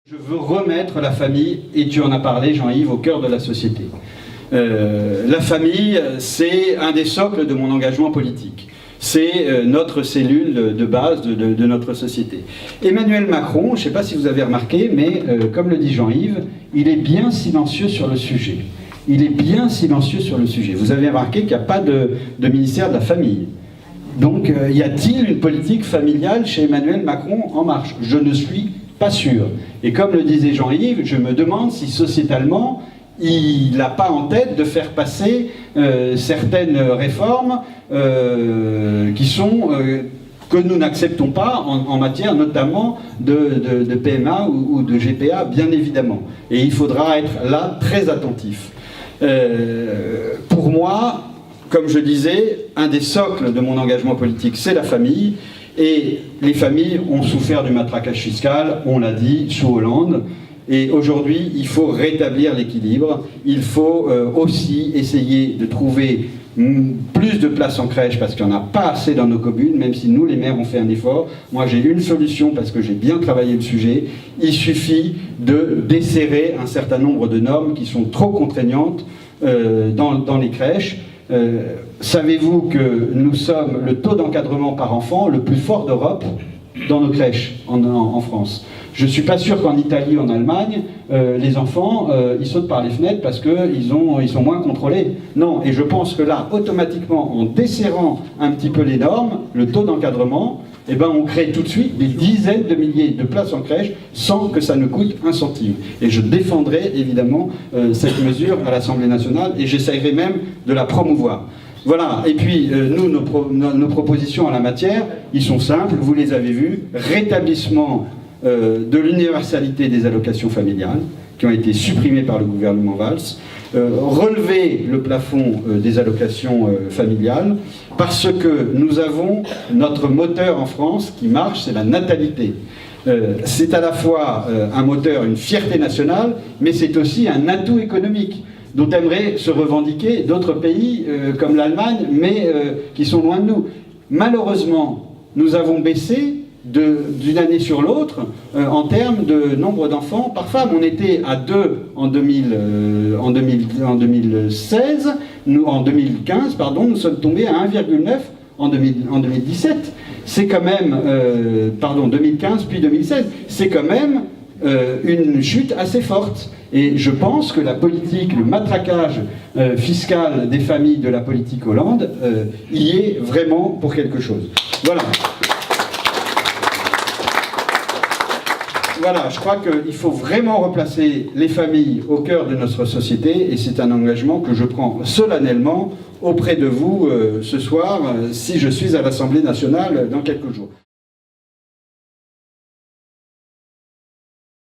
Je veux remettre la famille, et tu en as parlé, Jean-Yves, au cœur de la société. La famille, c'est un des socles de mon engagement politique. C'est notre cellule de base de notre société. Emmanuel Macron, je ne sais pas si vous avez remarqué, mais comme le dit Jean-Yves, il est bien silencieux sur le sujet. Il est bien silencieux sur le sujet. Vous avez remarqué qu'il n'y a pas de ministère de la famille. Donc, y a-t-il une politique familiale chez Emmanuel Macron en marche? Je ne suis pas sûr. Et comme le disait Jean-Yves, je me demande si sociétalement, il n'a pas en tête de faire passer certaines réformes qui sont, que nous n'acceptons pas en matière notamment de PMA ou de GPA, bien évidemment. Et il faudra être là très attentif. Pour moi, comme je disais, un des socles de mon engagement politique, c'est la famille. Et les familles ont souffert du matraquage fiscal, on l'a dit, sous Hollande. Et aujourd'hui, il faut rétablir l'équilibre. Il faut aussi essayer de trouver plus de places en crèche, parce qu'il n'y en a pas assez dans nos communes, même si nous, les maires, on fait un effort. Moi, j'ai une solution, parce que j'ai bien travaillé le sujet. Il suffit de desserrer un certain nombre de normes qui sont trop contraignantes dans les crèches. Savez-vous que nous sommes le taux d'encadrement par enfant le plus fort d'Europe dans nos crèches en France? Je ne suis pas sûr qu'en Italie ou en Allemagne, les enfants, ils sautent par les fenêtres parce qu'ils sont moins contrôlés. Non, et je pense que là, automatiquement, en desserrant un petit peu les normes, le taux d'encadrement, eh ben, on crée tout de suite des dizaines de milliers de places en crèche sans que ça ne coûte un centime. Et je défendrai évidemment cette mesure à l'Assemblée nationale et j'essaierai même de la promouvoir. Voilà, et puis nous, nos propositions en la matière, ils sont simples, vous les avez vues. Rétablissement de l'universalité des allocations familiales, qui ont été supprimées par le gouvernement Valls, relever le plafond des allocations familiales, parce que nous avons notre moteur en France qui marche, c'est la natalité. C'est à la fois un moteur, une fierté nationale, mais c'est aussi un atout économique dont aimeraient se revendiquer d'autres pays comme l'Allemagne, mais qui sont loin de nous. Malheureusement, nous avons baissé d'une année sur l'autre en termes de nombre d'enfants par femme. On était à 2 en 2016, en 2015, pardon, nous sommes tombés à 1,9 en 2017. C'est quand même, 2015 puis 2016, c'est quand même une chute assez forte. Et je pense que la politique, le matraquage fiscal des familles de la politique Hollande y est vraiment pour quelque chose. Voilà. Voilà, je crois qu'il faut vraiment replacer les familles au cœur de notre société et c'est un engagement que je prends solennellement auprès de vous ce soir si je suis à l'Assemblée nationale dans quelques jours.